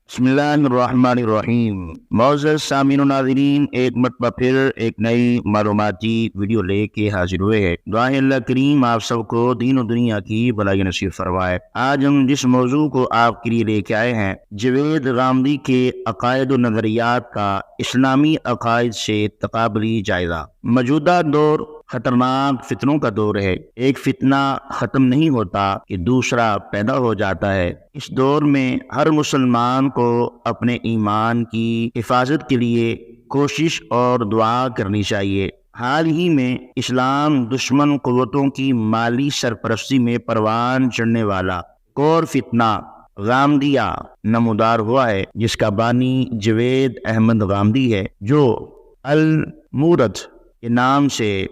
بسم اللہ الرحمن الرحیم۔ معزز سامعین و ناظرین، ایک مرتبہ پھر ایک نئی معلوماتی ویڈیو لے کے حاضر ہوئے ہیں۔ دعا ہے اللہ کریم آپ سب کو دین و دنیا کی بھلائی نصیب فرمائے۔ آج ہم جس موضوع کو آپ کے لیے لے کے آئے ہیں، جاوید غامدی کے عقائد و نظریات کا اسلامی عقائد سے تقابلی جائزہ۔ موجودہ دور خطرناک فتنوں کا دور ہے۔ ایک فتنہ ختم نہیں ہوتا کہ دوسرا پیدا ہو جاتا ہے۔ اس دور میں ہر مسلمان کو اپنے ایمان کی حفاظت کے لیے کوشش اور دعا کرنی چاہیے۔ حال ہی میں اسلام دشمن قوتوں کی مالی سرپرستی میں پروان چڑھنے والا اور فتنہ غامدیہ نمودار ہوا ہے، جس کا بانی جاوید احمد غامدی ہے، جو المورد کے نام سے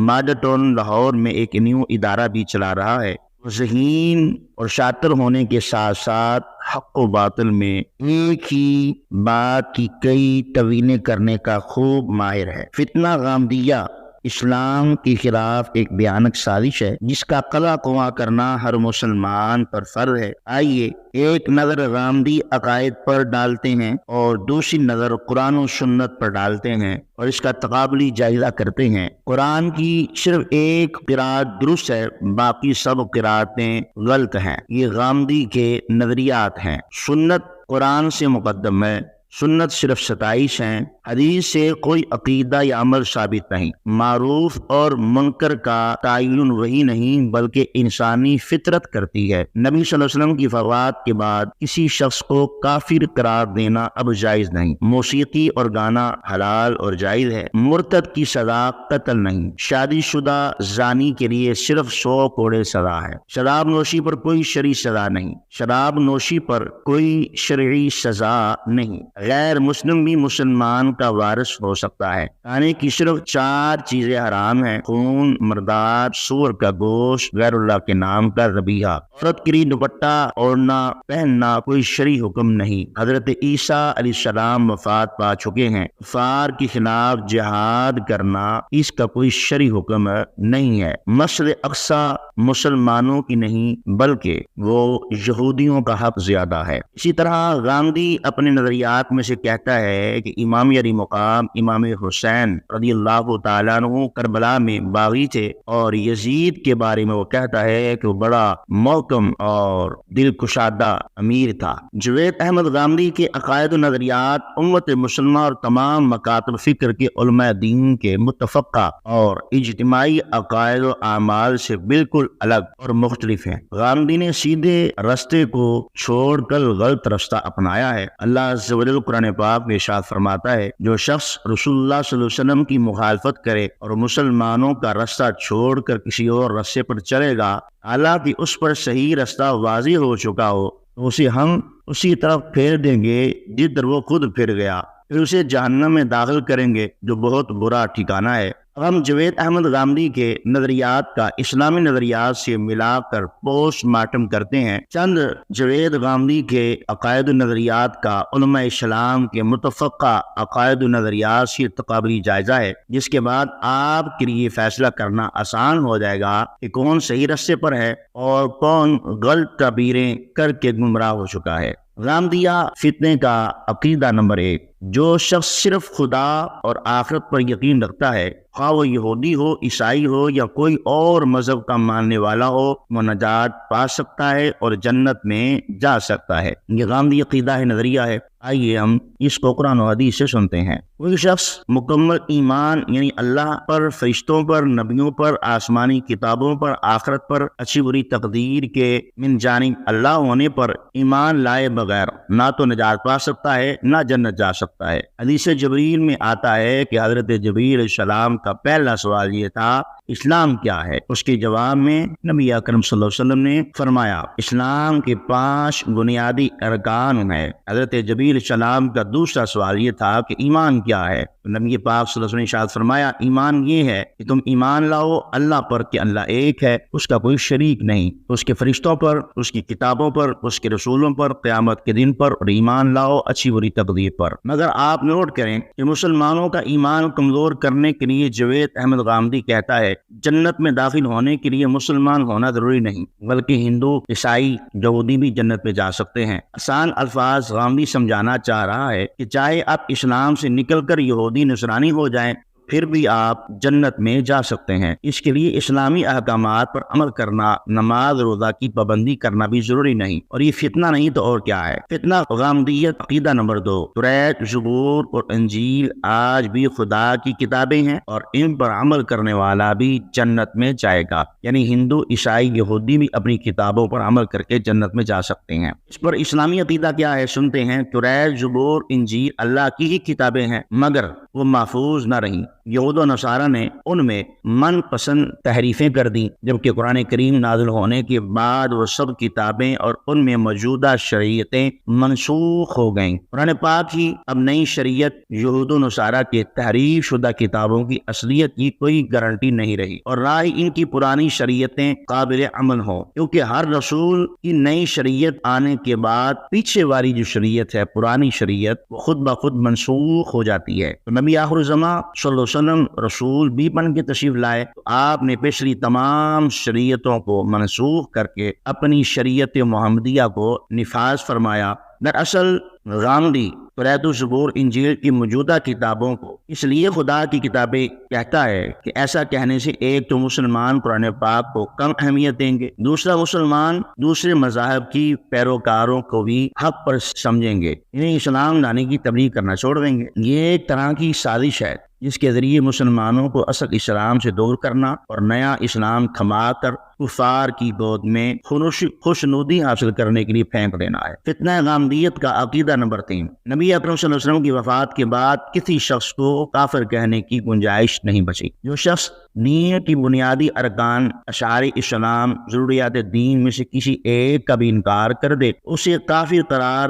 مادہ لاہور میں ایک نیو ادارہ بھی چلا رہا ہے۔ ذہین اور شاطر ہونے کے ساتھ ساتھ حق و باطل میں ایک ہی بات کی کئی توہینیں کرنے کا خوب ماہر ہے۔ فتنہ غامدیہ اسلام کے خلاف ایک بھیانک سازش ہے، جس کا قلع قوا کرنا ہر مسلمان پر فرض ہے۔ آئیے ایک نظر غامدی عقائد پر ڈالتے ہیں اور دوسری نظر قرآن و سنت پر ڈالتے ہیں اور اس کا تقابلی جائزہ کرتے ہیں۔ قرآن کی صرف ایک قرات درست ہے، باقی سب قراتیں غلط ہیں۔ یہ غامدی کے نظریات ہیں۔ سنت قرآن سے مقدم ہے۔ سنت صرف ستائش ہیں۔ حدیث سے کوئی عقیدہ یا عمل ثابت نہیں۔ معروف اور منکر کا تعین وہی نہیں بلکہ انسانی فطرت کرتی ہے۔ نبی صلی اللہ علیہ وسلم کی وفات کے بعد کسی شخص کو کافر قرار دینا اب جائز نہیں۔ موسیقی اور گانا حلال اور جائز ہے۔ مرتد کی سزا قتل نہیں۔ شادی شدہ زانی کے لیے صرف 100 کوڑے سزا ہے۔ شراب نوشی پر کوئی شرعی سزا نہیں۔ شراب نوشی پر کوئی شرعی سزا نہیں۔ غیر مسلم بھی مسلمان کا وارث ہو سکتا ہے۔ کھانے کی صرف 4 چیزیں حرام ہیں: خون، مردار، سور کا گوشت، غیر اللہ کے نام کا ذبیحہ۔ عورت کے لیے دوپٹہ اوڑھنا پہننا کوئی شرعی حکم نہیں۔ حضرت عیسیٰ علیہ السلام وفات پا چکے ہیں۔ کفار کے خلاف جہاد کرنا اس کا کوئی شرعی حکم نہیں ہے۔ مسجد اقصی مسلمانوں کی نہیں بلکہ وہ یہودیوں کا حق زیادہ ہے۔ اسی طرح غامدی اپنے نظریات میں سے کہتا ہے کہ امام علی مقام امام حسین رضی اللہ تعالیٰ عنہ کربلا میں باغی تھے، اور یزید کے بارے میں وہ کہتا ہے کہ وہ بڑا محکم اور دل کشادہ امیر تھا۔ جاوید احمد غامدی کے عقائد و نظریات امت مسلمہ اور تمام مکاتب فکر کے علماء دین کے متفقہ اور اجتماعی عقائد و اعمال سے بالکل الگ اور مختلف ہیں۔ غامدی نے سیدھے راستے کو چھوڑ کر غلط راستہ اپنایا ہے۔ اللہ عز و جل قرآن پاک میں ارشاد فرماتا ہے، جو شخص رسول اللہ صلی اللہ علیہ وسلم کی مخالفت کرے اور مسلمانوں کا راستہ چھوڑ کر کسی اور راستے پر چلے گا، حالانکہ اس پر صحیح راستہ واضح ہو چکا ہو، تو اسے ہم اسی طرف پھیر دیں گے جدھر وہ خود پھر گیا، پھر اسے جہنم میں داخل کریں گے، جو بہت برا ٹھکانہ ہے۔ اب ہم جاوید احمد غامدی کے نظریات کا اسلامی نظریات سے ملا کر پوسٹ مارٹم کرتے ہیں۔ چند جاوید غامدی کے عقائد و نظریات کا علماء اسلام کے متفقہ عقائد و نظریات سے تقابلی جائزہ ہے، جس کے بعد آپ کے لیے فیصلہ کرنا آسان ہو جائے گا کہ کون صحیح راستے پر ہے اور کون غلط تعبیریں کر کے گمراہ ہو چکا ہے۔ غامدیہ فتنے کا عقیدہ نمبر 1: جو شخص صرف خدا اور آخرت پر یقین رکھتا ہے، خواہ وہ یہودی ہو، عیسائی ہو یا کوئی اور مذہب کا ماننے والا ہو، وہ نجات پا سکتا ہے اور جنت میں جا سکتا ہے۔ یہ غامدی عقیدہ ہے، نظریہ ہے۔ آئیے ہم اس کو قرآن و حدیث سے سنتے ہیں۔ کوئی شخص مکمل ایمان یعنی اللہ پر، فرشتوں پر، نبیوں پر، آسمانی کتابوں پر، آخرت پر، اچھی بری تقدیر کے من جانب اللہ ہونے پر ایمان لائے بغیر نہ تو نجات پا سکتا ہے نہ جنت جا سکتا ہے۔ حدیث جبریل میں آتا ہے کہ حضرت جبریل علیہ السلام کا پہلا سوال یہ تھا، اسلام کیا ہے؟ اس کے جواب میں نبی اکرم صلی اللہ علیہ وسلم نے فرمایا، اسلام کے 5 بنیادی ارکان ہیں۔ حضرت جبریل علیہ السلام کا دوسرا سوال یہ تھا کہ ایمان کیا ہے؟ نبی پاک صلی اللہ علیہ وسلم نے ارشاد فرمایا، ایمان یہ ہے کہ تم ایمان لاؤ اللہ پر کہ اللہ ایک ہے، اس کا کوئی شریک نہیں، اس کے فرشتوں پر، اس کی کتابوں پر، اس کے رسولوں پر، قیامت کے دن پر، اور ایمان لاؤ اچھی بری تقدیر پر۔ مگر اگر آپ نوٹ کریں کہ مسلمانوں کا ایمان کمزور کرنے کے لیے جوید احمد غامدی کہتا ہے جنت میں داخل ہونے کے لیے مسلمان ہونا ضروری نہیں بلکہ ہندو، عیسائی، یہودی بھی جنت میں جا سکتے ہیں۔ آسان الفاظ غامدی سمجھانا چاہ رہا ہے کہ چاہے آپ اسلام سے نکل کر یہودی نصرانی ہو جائیں پھر بھی آپ جنت میں جا سکتے ہیں۔ اس کے لیے اسلامی احکامات پر عمل کرنا، نماز روزہ کی پابندی کرنا بھی ضروری نہیں، اور یہ فتنہ نہیں تو اور کیا ہے؟ فتنہ غامدیت عقیدہ نمبر 2، توریت، زبور اور انجیل آج بھی خدا کی کتابیں ہیں اور ان پر عمل کرنے والا بھی جنت میں جائے گا، یعنی ہندو، عیسائی، یہودی بھی اپنی کتابوں پر عمل کر کے جنت میں جا سکتے ہیں۔ اس پر اسلامی عقیدہ کیا ہے سنتے ہیں۔ توریت، زبور، انجیل اللہ کی ہی کتابیں ہیں مگر وہ محفوظ نہ رہیں۔ یہود و نصارہ نے ان میں من پسند تحریفیں کر دیں، جبکہ قرآن کریم نازل ہونے کے بعد وہ سب کتابیں اور ان میں موجودہ شریعتیں منسوخ ہو گئیں۔ قرآن پاک ہی اب نئی شریعت یہود و نصارہ کے تحریف شدہ کتابوں کی اصلیت کی کوئی گارنٹی نہیں رہی، اور نہ ہی ان کی پرانی شریعتیں قابل عمل ہوں، کیونکہ ہر رسول کی نئی شریعت آنے کے بعد پیچھے والی جو شریعت ہے، پرانی شریعت، وہ خود بخود منسوخ ہو جاتی ہے۔ تو نبی آخر الزماں صلی اللہ علیہ وسلم رسول بھی بن کے تشریف لائے تو آپ نے پچھلی تمام شریعتوں کو منسوخ کر کے اپنی شریعت محمدیہ کو نفاذ فرمایا۔ دراصل غامدی توریت و زبور انجیل کی موجودہ کتابوں کو اس لیے خدا کی کتابیں کہتا ہے کہ ایسا کہنے سے ایک تو مسلمان قرآن پاک کو کم اہمیت دیں گے، دوسرا مسلمان دوسرے مذاہب کی پیروکاروں کو بھی حق پر سمجھیں گے، انہیں اسلام لانے کی تبلیغ کرنا چھوڑ دیں گے۔ یہ ایک طرح کی سازش ہے جس کے ذریعے مسلمانوں کو اصل اسلام سے دور کرنا اور نیا اسلام تھما کر کفار کی گود میں خوشنودی حاصل کرنے کے لیے پھینک دینا ہے۔ فتنہ غامدیت کا عقیدہ نمبر 3، نبی اکرم صلی اللہ علیہ وسلم کی وفات کے بعد کسی شخص کو کافر کہنے کی گنجائش نہیں بچی۔ جو شخص دین کی بنیادی ارکان، اشعار اسلام، ضروریات دین میں سے کسی ایک کا بھی انکار کر دے اسے کافر قرار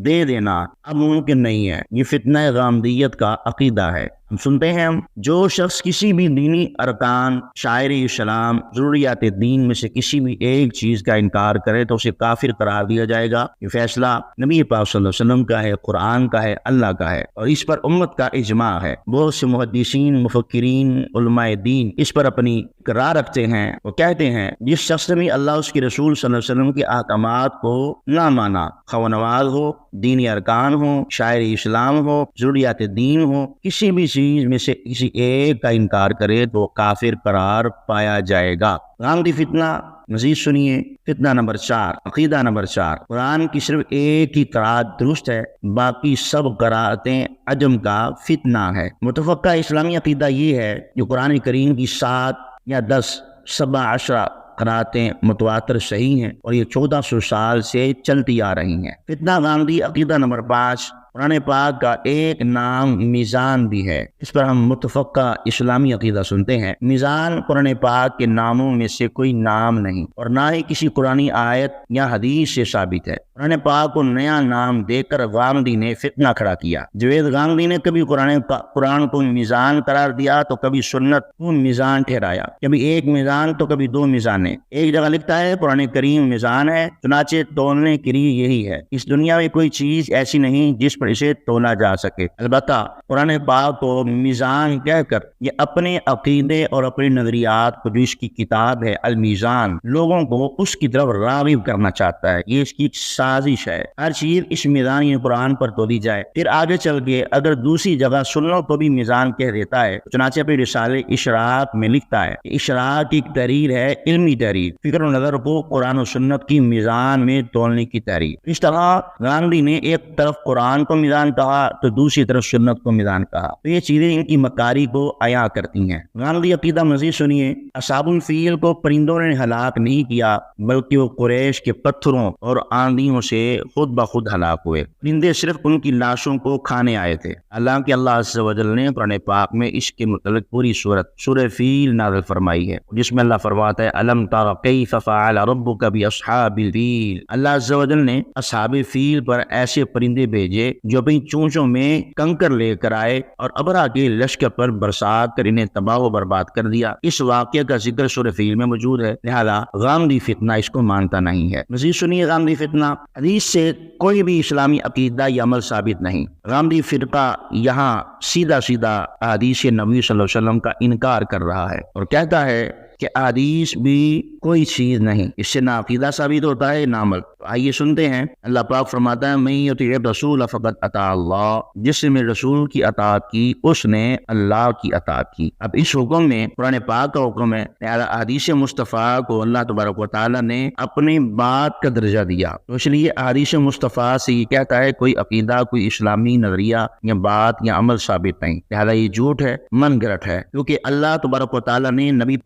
دے دینا اب ممکن نہیں ہے۔ یہ فتنہ غامدیت کا عقیدہ ہے۔ ہم سنتے ہیں جو شخص کسی بھی دینی ارکان، شاعر اسلام، ضروریات دین میں سے کسی بھی ایک چیز کا انکار کرے تو اسے کافر قرار دیا جائے گا۔ یہ فیصلہ نبی پاک صلی اللہ علیہ وسلم کا ہے، قرآن کا ہے، اللہ کا ہے، اور اس پر امت کا اجماع ہے۔ بہت سے محدثین، مفکرین، علماء دین اس پر اپنی اقرار رکھتے ہیں۔ وہ کہتے ہیں جس شخص نے بھی اللہ اس کے رسول صلی اللہ علیہ وسلم کے احکامات کو نہ مانا، خواہ نماز ہو، دینی ارکان ہو، شاعر اسلام ہو، ضروریات دین ہو، کسی بھی چیز میں سے کسی ایک کا انکار کرے تو کافر قرار پایا جائے گا۔ غامدی فتنہ مزید سنیے۔ فتنہ نمبر 4، عقیدہ نمبر 4، قرآن کی صرف ایک ہی قرأت درست ہے، باقی سب قرأتیں عجم کا فتنہ ہے۔ متفقہ اسلامی عقیدہ یہ ہے کہ قرآن کریم کی 7 یا 10 17 قرأتیں متواتر صحیح ہیں اور یہ 1400 سال سے چلتی آ رہی ہیں۔ فتنہ غامدی عقیدہ نمبر 5، قرآن پاک کا ایک نام میزان بھی ہے۔ اس پر ہم متفقہ اسلامی عقیدہ سنتے ہیں۔ میزان قرآن پاک کے ناموں میں سے کوئی نام نہیں اور نہ ہی کسی قرآنی آیت یا حدیث سے ثابت ہے۔ قرآن پاک کو نیا نام دے کر غامدی نے فتنہ کھڑا کیا۔ جوید غامدی نے کبھی قرآن کو میزان قرار دیا تو کبھی سنت کو میزان ٹھہرایا، کبھی ایک میزان تو کبھی 2 میزانیں۔ ایک جگہ لکھتا ہے قرآن کریم میزان ہے، چنانچہ تولنے کے لیے یہی ہے۔ اس دنیا میں کوئی چیز ایسی نہیں جس پر اسے تولا جا سکے۔ البتہ قرآن پاک کو میزان کہہ کر یہ اپنے عقیدے اور اپنے نظریات کو جو اس کی کتاب ہے المیزان، لوگوں کو اس کی طرف راغب کرنا چاہتا ہے۔ یہ اس کی سازش ہے، ہر چیز اس میزان یعنی قرآن پر تولی جائے۔ پھر آگے چل کے اگر دوسری جگہ سنوں کو بھی میزان کہہ دیتا ہے، چنانچہ اپنے رسالے اشراق میں لکھتا ہے کہ اشراق ایک تحریر ہے، علمی تحریر، فکر و نظر کو قرآن و سنت کی میزان میں تولنے کی تحریر۔ اس طرح غامدی نے ایک طرف قرآن کو میزان کہا تو دوسری طرف سنت کو میزان کہا، تو یہ چیزیں ان کی مکاری کو عیاں کرتی ہیں۔ غامدی عقیدہ مزید سنیے۔ اصحاب الفیل کو پرندوں نے ہلاک نہیں کیا بلکہ وہ قریش کے پتھروں اور آندھیوں سے خود بخود ہلاک ہوئے، پرندے صرف ان کی لاشوں کو کھانے آئے تھے۔ حالانکہ اللہ عز و جل نے قرآن پاک میں اس کے متعلق پوری سورہ فیل نازل فرمائی ہے، جس میں اللہ فرماتا ہے الم تر کیف فعل ربک باصحاب الفیل۔ اللہ عز و جل نے اصحاب فیل پر ایسے پرندے بھیجے جو اپنی چونچوں میں کنکر لے کر آئے اور ابرا کے لشکر پر برسات کر انہیں تباہ و برباد کر دیا۔ اس واقعے کا ذکر سورہ فیل میں موجود ہے، لہذا غامدی فتنہ اس کو مانتا نہیں ہے۔ مزید سنیے غامدی فتنہ۔ حدیث سے کوئی بھی اسلامی عقیدہ یا عمل ثابت نہیں۔ غامدی فرقہ یہاں سیدھا سیدھا احادیث نبی صلی اللہ علیہ وسلم کا انکار کر رہا ہے اور کہتا ہے کہ احادیث بھی کوئی چیز نہیں، اس سے نہ عقیدہ ثابت ہوتا ہے نہ عمل۔ آئیے سنتے ہیں، اللہ پاک فرماتا ہے من یطیع الرسول فقد اطاع اللہ، جس نے رسول کی اطاعت کی اس نے اللہ کی اطاعت کی۔ اب اس حکم میں قرآن پاک کا حکم ہے، لہذا احادیث مصطفیٰ کو اللہ تبارک و تعالیٰ نے اپنی بات کا درجہ دیا، تو اس لیے احادیث مصطفیٰ سے یہ کہتا ہے کوئی عقیدہ، کوئی اسلامی نظریہ یا بات یا عمل ثابت نہیں، لہذا یہ جھوٹ ہے، من گھڑت ہے، کیونکہ اللہ تبارک و تعالیٰ نے نبی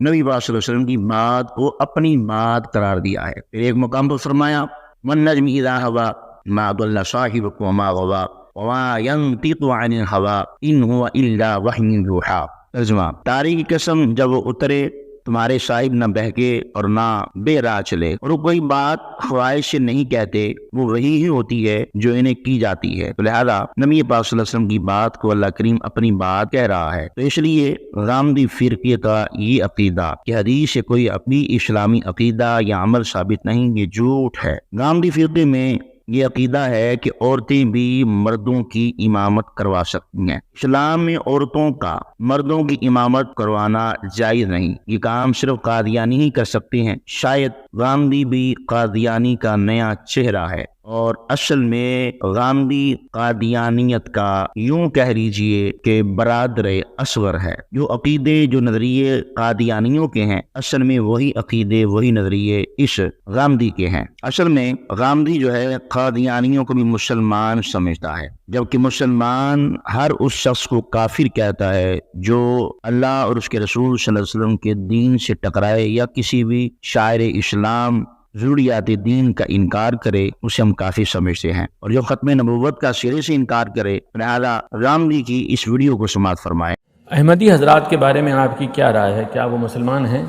صلی اللہ علیہ وسلم کی بات کو اپنی بات قرار دیا ہے۔ پھر ایک مقام پر فرمایا وَالنَّجْمِ إِذَا هَوَىٰ مَا ضَلَّ صَاحِبُكُمْ وَمَا غَوَىٰ وَمَا يَنطِقُ عَنِ الْهَوَىٰ إِنْ هُوَ إِلَّا وَحْيٌ يُوحَىٰ۔ ترجمہ، تاریخ کی قسم جب وہ اترے تمہارے صاحب نہ بہکے اور نہ بے راہ چلے، اور وہ کوئی بات خواہش سے نہیں کہتے، وہ وہی ہی ہوتی ہے جو انہیں کی جاتی ہے۔ تو لہذا نبی پاک صلی اللہ علیہ وسلم کی بات کو اللہ کریم اپنی بات کہہ رہا ہے۔ تو اس لیے غامدی فرقے کا یہ عقیدہ کہ حدیث سے کوئی اپنی اسلامی عقیدہ یا عمل ثابت نہیں، یہ جھوٹ ہے۔ غامدی فرقے میں یہ عقیدہ ہے کہ عورتیں بھی مردوں کی امامت کروا سکتی ہیں۔ اسلام میں عورتوں کا مردوں کی امامت کروانا جائز نہیں، یہ کام صرف قادیانی ہی کر سکتے ہیں۔ شاید غامدی بھی قادیانی کا نیا چہرہ ہے، اور اصل میں غامدی قادیانیت کا یوں کہہ لیجئے کہ برادر اصغر ہے۔ جو عقیدے جو نظریے قادیانیوں کے ہیں، اصل میں وہی عقیدے وہی نظریے اس غامدی کے ہیں۔ اصل میں غامدی جو ہے قادیانیوں کو بھی مسلمان سمجھتا ہے، جبکہ مسلمان ہر اس شخص کو کافر کہتا ہے جو اللہ اور اس کے رسول صلی اللہ علیہ وسلم کے دین سے ٹکرائے یا کسی بھی شاعر اسلام ضروریات دین کا انکار کرے، اسے ہم کافی سمجھتے ہیں، اور جو ختم نبوت کا سرے سے انکار کرے۔ لہذا غامدی کی اس ویڈیو کو سماعت فرمائیں۔ احمدی حضرات کے بارے میں آپ کی کیا رائے ہے؟ کیا وہ مسلمان ہیں؟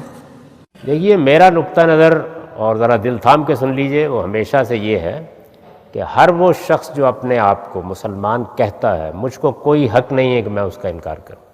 دیکھیے، میرا نقطہ نظر، اور ذرا دل تھام کے سن لیجئے، وہ ہمیشہ سے یہ ہے کہ ہر وہ شخص جو اپنے آپ کو مسلمان کہتا ہے، مجھ کو کوئی حق نہیں ہے کہ میں اس کا انکار کروں۔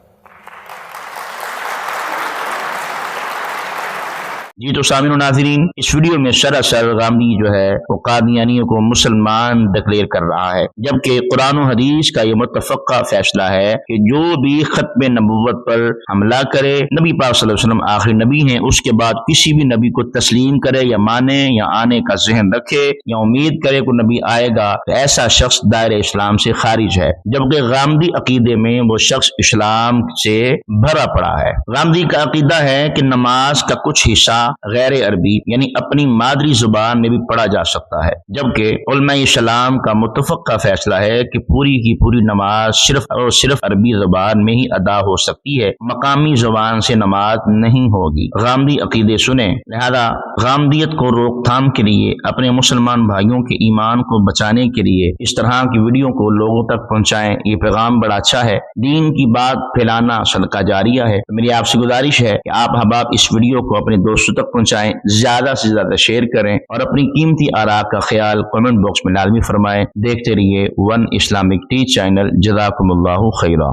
جی تو سامعین و ناظرین، اس ویڈیو میں سراسر غامدی جو ہے وہ قادیانیوں کو مسلمان ڈکلیئر کر رہا ہے، جبکہ قرآن و حدیث کا یہ متفقہ فیصلہ ہے کہ جو بھی ختم نبوت پر حملہ کرے، نبی پاک صلی اللہ علیہ وسلم آخری نبی ہیں، اس کے بعد کسی بھی نبی کو تسلیم کرے یا مانے یا آنے کا ذہن رکھے یا امید کرے کہ نبی آئے گا، تو ایسا شخص دائرہ اسلام سے خارج ہے، جبکہ غامدی عقیدے میں وہ شخص اسلام سے بھرا پڑا ہے۔ غامدی کا عقیدہ ہے کہ نماز کا کچھ حصہ غیر عربی یعنی اپنی مادری زبان میں بھی پڑھا جا سکتا ہے، جبکہ علماء اسلام کا متفقہ فیصلہ ہے کہ پوری کی پوری نماز صرف اور صرف عربی زبان میں ہی ادا ہو سکتی ہے، مقامی زبان سے نماز نہیں ہوگی۔ غامدی عقیدے سنیں، لہذا غامدیت کو روک تھام کے لیے، اپنے مسلمان بھائیوں کے ایمان کو بچانے کے لیے اس طرح کی ویڈیو کو لوگوں تک پہنچائیں۔ یہ پیغام بڑا اچھا ہے، دین کی بات پھیلانا صدقہ جاریہ ہے۔ میری آپ سے گزارش ہے کہ آپ احباب اس ویڈیو کو اپنے دوستوں تک پہنچائیں، زیادہ سے زیادہ شیئر کریں، اور اپنی قیمتی آراء کا خیال کمنٹ باکس میں لازمی فرمائیں۔ دیکھتے رہیے ون اسلامک ٹی چینل۔ جزاکم اللہ خیرہ۔